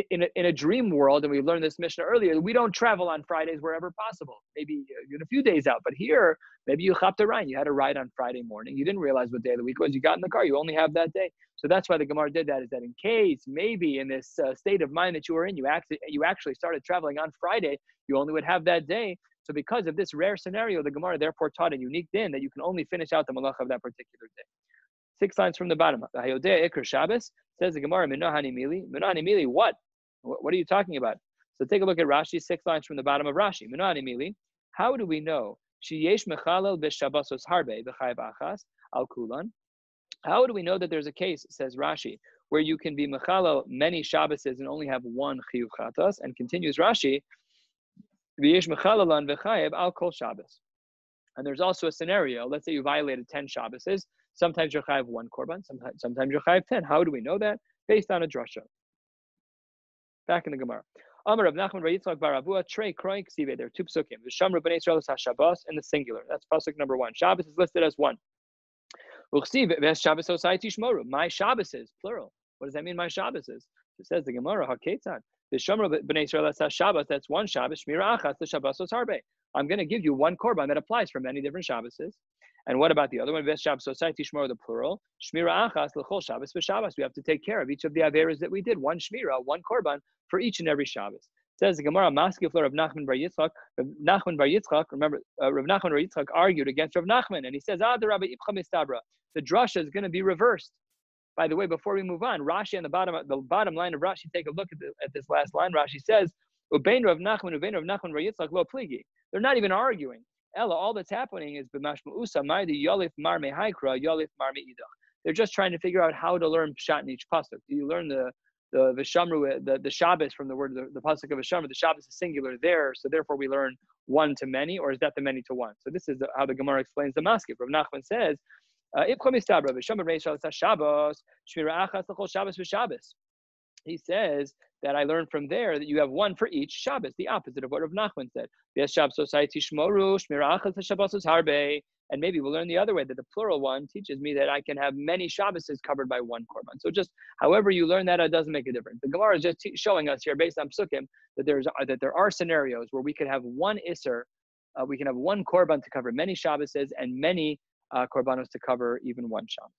in a dream world, and we learned this Mishnah earlier, we don't travel on Fridays wherever possible. Maybe you're a few days out, but here, maybe you hopped a ride. You had a ride on Friday morning. You didn't realize what day of the week was. You got in the car. You only have that day. So that's why the Gemara did that, is that in case maybe in this state of mind that you were in, you actually started traveling on Friday, you only would have that day. So because of this rare scenario, the Gemara therefore taught a unique din that you can only finish out the malacha of that particular day. 6 lines from the bottom. Hayodeh Ikr Shabbos, says the Gemara, Minohani Mili, what? What are you talking about? So take a look at Rashi, 6 lines from the bottom of Rashi. Minohani Mili, how do we know? Sheyesh Mechalel B'Shabbosos Harbe B'Chayev Achas Al Kulan. How do we know that there's a case, says Rashi, where you can be Mechalel many Shabboses and only have 1 Chiyuv Chatas? And continues Rashi, V'yesh Mechalelan V'Chayev Al Kol Shabbos. And there's also a scenario, let's say you violated 10 Shabboses, sometimes you're chayav 1 korban, sometimes you're chayav 10. How do we know that? Based on a drasha. Back in the Gemara. Amar Rav Nachman Bar Yitzchak Bar Avua Trei Kroi Ksive. There are 2 psukim. V'shamru b'nei Yisrael HaShabbos in the singular. That's pasuk number 1. Shabbos is listed as 1. U'chsiv v'es Shabbos osai tishmoru. My Shabbos is plural. What does that mean? My Shabbos is. It says the Gemara Haketzad. V'shamru b'nei Yisrael HaShabbos. That's 1 Shabbos. Shmira achas the Shabbosos harbe. I'm going to give you 1 korban that applies for many different Shabboses. And what about the other one? Ves Shabbos osai tishmoru, the plural. Shmira achas l'chol Shabbos v'Shabbos. We have to take care of each of the averas that we did. 1 shmira, 1 korban for each and every Shabbos. Says the Gemara, Maskif Rav Nachman Bar Yitzchak. Rav Nachman Bar Yitzchak, remember, Rav Nachman Bar Yitzchak argued against Rav Nachman, and he says, the Rabbi Ipcha Mistabra. The drasha is going to be reversed. By the way, before we move on, Rashi on the bottom line of Rashi, take a look at this last line. Rashi says, Ubein Rav Nachman Bar Yitzchak lo pligi. They're not even arguing. Ella, all that's happening is b'mashma'usa ma'idi yolif mar mehaikra yolif mar me'idach. They're just trying to figure out how to learn pshat in each pasuk. Do you learn the Vishamru, the Shabbos from the word, the pasuk of Vishamru? The Shabbos is singular there, so therefore we learn 1 to many, or is that the many to 1? So this is how the Gemara explains the maskif. Rav Nachman says, he says that I learned from there that you have 1 for each Shabbos, the opposite of what Rav Nachman said. And maybe we'll learn the other way, that the plural one teaches me that I can have many Shabboses covered by 1 korban. So just however you learn that, it doesn't make a difference. The Gemara is just showing us here, based on psukim, that there are scenarios where we could have 1 iser, we can have 1 korban to cover many Shabboses and many korbanos to cover even 1 Shabbos.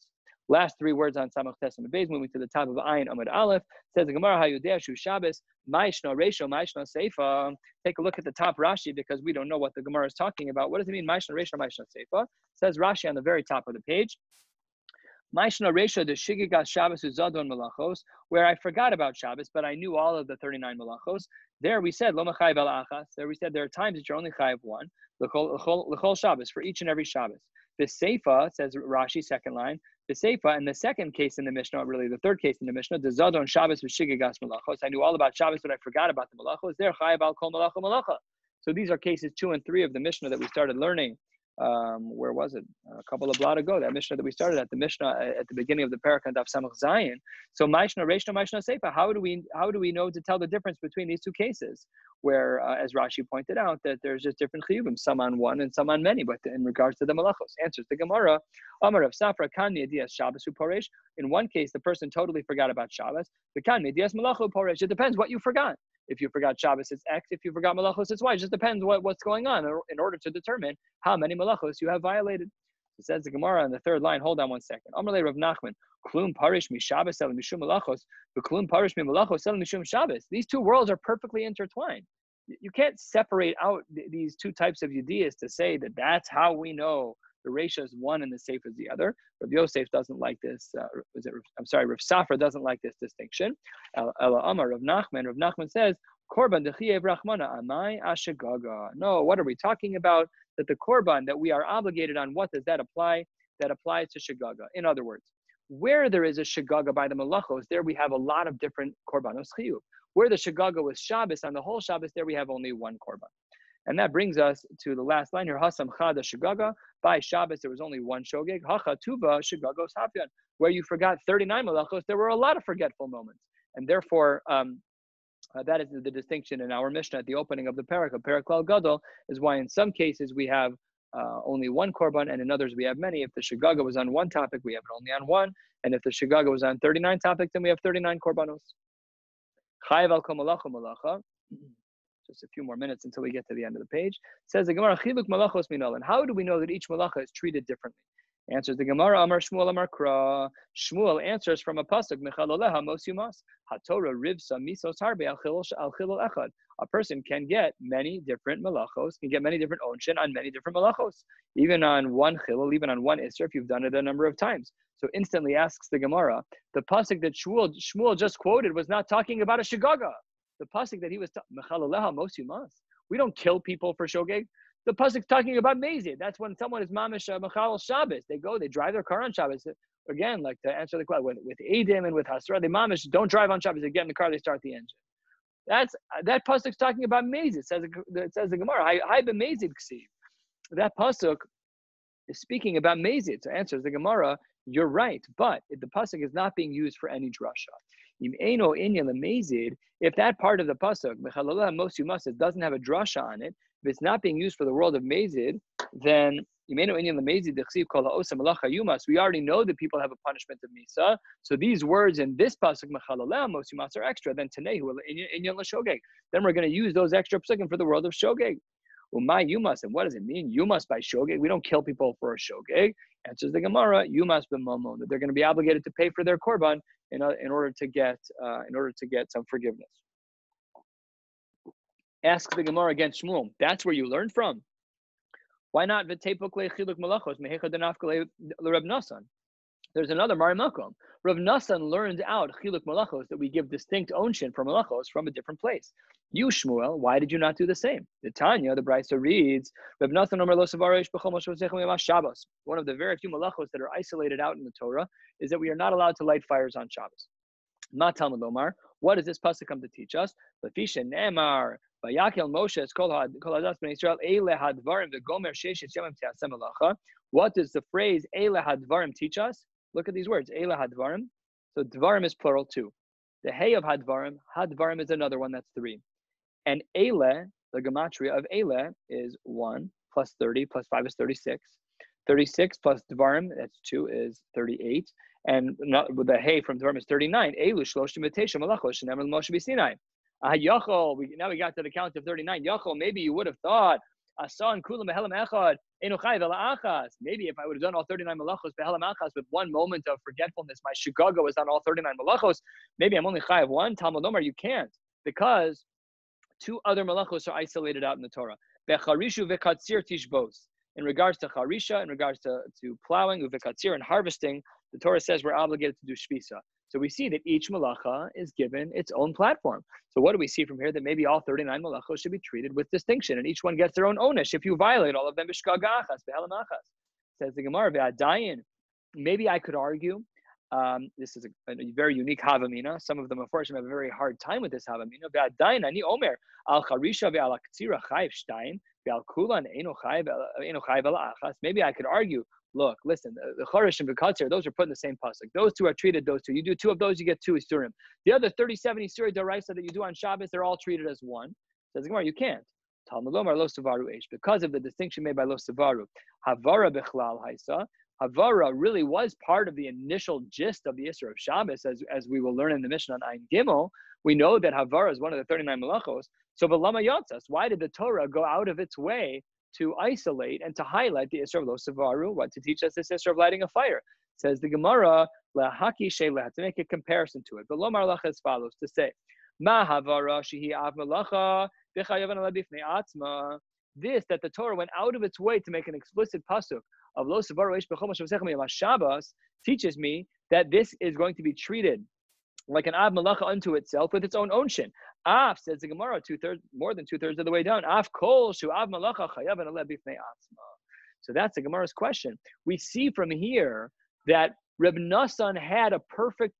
Last 3 words on Samach Tes Amud Beis, moving to the top of Ayin Amud Aleph, says the Gemara, Hayudea Shu Shabbos, Ma'ishno Reisho, Ma'ishno Seifa. Take a look at the top Rashi, because we don't know what the Gemara is talking about. What does it mean, Ma'ishno Reisho, Ma'ishno Seifa? Says Rashi on the very top of the page, Ma'ishno Reisho de Shigigas Shabbos Uzadon Malachos, where I forgot about Shabbos, but I knew all of the 39 Malachos. There we said, Lo Machayev al Achas. There we said there are times that you're only chayev 1, L'chol Shabbos, for each and every Shabbos. The Seifa, says Rashi, second line, the Seifa, and the second case in the Mishnah, really the third case in the Mishnah, the Zadon Shabbos v'Shigigas Malachos. I knew all about Shabbos, but I forgot about the Malachos. There, Chayev al Kol Malacha Malacha. So these are cases 2 and 3 of the Mishnah that we started learning. Where was it? A couple of blot ago, that Mishnah that we started at the Mishnah at the beginning of the Parak and Daf Samach Zayin. So Ma'ishna Reishna Ma'ishna Seifa. How do we know to tell the difference between these 2 cases, where, as Rashi pointed out, that there's just different chiyuvim, some on 1 and some on many, but in regards to the malachos? Answers the Gemara, Amar of Safra Kan Medias Shabbos Uporesh. In one case, the person totally forgot about Shabbos. The Kan Medias Malacho Uporesh. It depends what you forgot. If you forgot Shabbos, it's X. If you forgot malachos, it's Y. It just depends what's going on in order to determine how many malachos you have violated. It says the Gemara on the 3rd line. Hold on 1 second. Amalei Rav Nachman. Klum parish mi Shabbos el mishum malachos. Klum parish mi malachos el mishum Shabbos. These 2 worlds are perfectly intertwined. You can't separate out these 2 types of yediyas to say that that's how we know the Reisha is one and the Seif is the other. Rav Yosef doesn't like this. Rav Safra doesn't like this distinction. Ela Amar Rav Nachman. Rav Nachman says, Korban dechiyev rachmana amai ashegaga. No, what are we talking about? That the korban that we are obligated on, what does that apply? That applies to shegaga. In other words, Where there is a shagaga by the malachos, there we have a lot of different korbanos chiyuv. Where the shagaga was Shabbos, on the whole Shabbos, there we have only one korban. And that brings us to the last line here. Hasam chada shagaga. By Shabbos, there was only one shogeg. Hacha tuva shagagos hafyan. Where you forgot 39 malachos, there were a lot of forgetful moments. And therefore, that is the distinction in our Mishnah at the opening of the parak Klal Gadol, is why in some cases we have only one korban, and in others we have many. If the shagaga was on one topic, we have it only on one. And if the shagaga was on 39 topics, then we have 39 korbanos. Chayav al kol malacha malacha. Just a few more minutes until we get to the end of the page. It says the Gemara, Chiluk malachos minol. And how do we know that each malacha is treated differently? Answers the Gemara, Amar Shmuel Amar Kra. Shmuel answers from a pasuk, Mechaloleha mos yumas. HaTorah rivsa misos harbe al chilul echad. A person can get many different malachos, can get many different onshin on many different malachos. Even on one chilul, even on one isser, if you've done it a number of times. So instantly asks the Gemara, the pasuk that Shmuel just quoted was not talking about a shagaga. The pasuk that he was Mechaloleha mos yumas. We don't kill people for shogeg. The pasuk's talking about mezid. That's when someone is mamish mechal Shabbos. They drive their car on Shabbos. Again, like to answer the question, with Edim and with Hasra, they mamish don't drive on Shabbos. They get in the car, they start the engine. That pasuk's talking about mezid. It says the Gemara, Hai b'mezid ksiv. That pasuk is speaking about mezid. So answers the Gemara, you're right, but the pasuk is not being used for any drasha. If that part of the pasuk, doesn't have a drasha on it, if it's not being used for the world of mezid, then we already know that people have a punishment of misa. So these words in this pasuk are extra. Then then we're going to use those extra pasukim for the world of shogeg. My yumas, and what does it mean? Yumas by shogeg. We don't kill people for a shogeg. Answers the Gemara, yumas b'mamon, that they're going to be obligated to pay for their korban in order to get some forgiveness. Ask the Gemara against Shmuel. That's where you learned from. Why not v'tepok le'chiluk malachos mehecha denafka leRav Nasan? There's another Marimakom. Rav Nasan learned out chiluk malachos, that we give distinct onshin for malachos from a different place. You, Shmuel, why did you not do the same? The Tanya, the Brisa reads, Rav Nasan Omer lo savaresh b'chol moshe v'zechem Shabbos. One of the very few malachos that are isolated out in the Torah is that we are not allowed to light fires on Shabbos. Ma Talmud Lomar, what does this pasuk come to teach us? Lefisha Ne'emar, Vayakel Moshe es kol hadas b'nei Yisrael eile hadvarim v'gomer sheishes yomim te'aseh melacha. What does the phrase eile hadvarim teach us? Look at these words, eile hadvarim. So dvarim is plural too. The hey of hadvarim is another one, that's 3. And eile, the gematria of eile is 1 plus 30 plus 5 is 36. 36 plus dvarim, that's 2, is 38. And with the hey from dvarim is 39. Elu shloshim v'tesha malachos shenemar l'Moshe b'Sinai. Yachol, now we got to the count of 39. Yachol, maybe you would have thought, Asan kulam behelam echad, enu chai v'la'achas. Maybe if I would have done all 39 malachos behelam achas with one moment of forgetfulness, my shagaga was on all 39 malachos, maybe I'm only chai of one. Talmud Omer, you can't, because 2 other malachos are isolated out in the Torah. Becharishu v'katzir tishbos. In regards to charisha, in regards to plowing, uvekatzir, and harvesting, the Torah says we're obligated to do shvisa. So we see that each malacha is given its own platform. So what do we see from here? That maybe all 39 malachos should be treated with distinction, and each one gets their own onish. If you violate all of them, b'shkagachas, behelamachas. Says the Gemara, ve'adayin. Maybe I could argue, this is a very unique havamina. Some of them, unfortunately, have a very hard time with this havamina. Ve'adayin ani omer, al charisha ve'al aktsira chayiv shtayim, ve'al kulan eino chayiv achas. Maybe I could argue, look, listen, the Karesh and V'katzir, those are put in the same pasuk. Those 2 are treated, those 2. You do 2 of those, you get 2 isurim. The other 37 isuri deraisa that you do on Shabbos, they're all treated as 1. Says Gemara, you can't. Talmud Lomar lo savaru eish, because of the distinction made by lo savaru. Havara bechlal haisa. Havara really was part of the initial gist of the Isra of Shabbos, as we will learn in the Mishnah on Ayin Gimel. We know that Havara is one of the 39 malachos. So v'lama yatzas, why did the Torah go out of its way to isolate and to highlight the Isra of Lo Savaru, what to teach us this Isra of lighting a fire? Says the Gemara, Lahaki Shelah, to make a comparison to it. But Lomar Lacha as follows, to say, Ma Havara Shehi Av Malacha, B'chayavan Ala Bifnei Atzma. This, that the Torah went out of its way to make an explicit pasuk of Lo Savaru Eish B'chol Moshe V'sechem Yom Shabbos, teaches me that this is going to be treated like an Av Malacha unto itself with its own onshin. Af, says the Gemara, more than 2/3 of the way down. Af kol shu av malacha chayav and aleh bifnei atzma. So that's the Gemara's question. We see from here that Reb Nassan had a perfect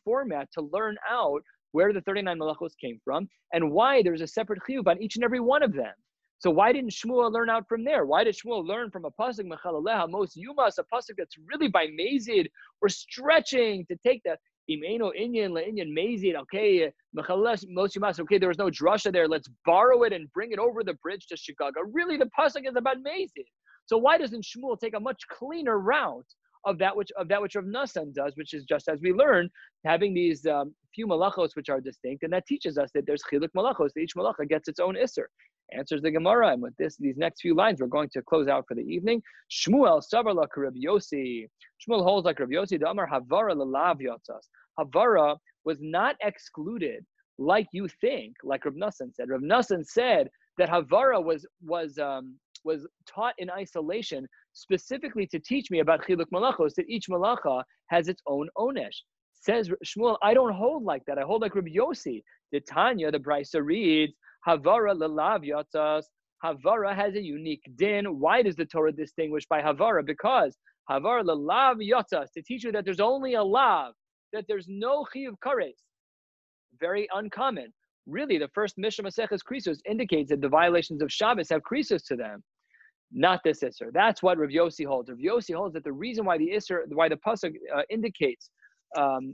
format to learn out where the 39 malachos came from and why there's a separate chiyuv on each and every one of them. So why didn't Shmuel learn out from there? Why did Shmuel learn from a pasuk mechalaleha mos yumas, a pasuk that's really by mazid? We're stretching to take the imeno inyan leinyan mazid. Okay, mechalaleha mos yumas. Okay, there was no drasha there. Let's borrow it and bring it over the bridge to Chicago. Really, the pasuk is about mazid. So why doesn't Shmuel take a much cleaner route of that which Rav Nassan does, which is just as we learn, having these few malachos which are distinct, and that teaches us that there's chiluk malachos. That each malacha gets its own isser. Answers the Gemara, and with these next few lines, we're going to close out for the evening. Shmuel savar la Rabbi Yossi. Shmuel holds like Rabbi Yossi. The Amar havara lelav yotzas. Havara was not excluded like you think, like Rav Nassan said. Rav Nassan said that havara was taught in isolation specifically to teach me about chiluk malachos, that each malacha has its own onesh. Says Shmuel, I don't hold like that. I hold like Rabbi Yossi. The Tanya, the Brisa reads, Havara lelav yatzas. Havara has a unique din. Why does the Torah distinguish by Havara? Because Havara lelav yatzas, to teach you that there's only a lav, that there's no chiyuv kares. Very uncommon. Really, the first Mishnah Maseches Krisos indicates that the violations of Shabbos have Krisos to them. Not this Isser. That's what Rav Yossi holds. Rav Yossi holds that the reason why the pasuk indicates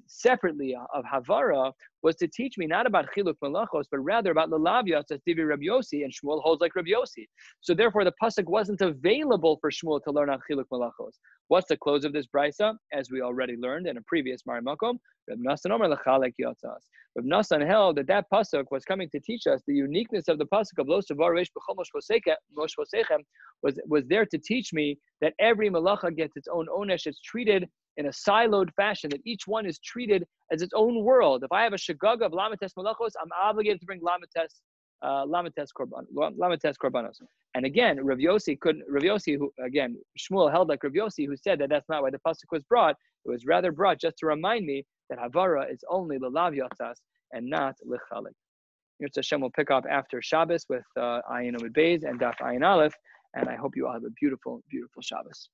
separately of Havara was to teach me not about Chiluk Malachos, but rather about Lelav Yatzas Divi Rav Yossi, and Shmuel holds like Rav Yossi. So therefore, the pasuk wasn't available for Shmuel to learn on Chiluk Malachos. What's the close of this brisa? As we already learned in a previous Marimakom, Rav Nassan Omer Lechalek Yatzas. Rav Nassan held that pasuk was coming to teach us the uniqueness of the pasuk of Lo Savar Reish B'chol Mosh Vosechem was there to teach me that every malacha gets its own onesh. It's treated in a siloed fashion, that each one is treated as its own world. If I have a shagaga of lamates malachos, I'm obligated to bring lamates korbanos. And again, Rav Yossi, who again, Shmuel held like Rav Yossi, who said that that's not why the pasuk was brought. It was rather brought just to remind me that Havara is only lelav yatzas and not lichalek. Yirtzeh Hashem will pick up after Shabbos with Ayin Omid Beis and Daf Ayin Aleph, and I hope you all have a beautiful, beautiful Shabbos.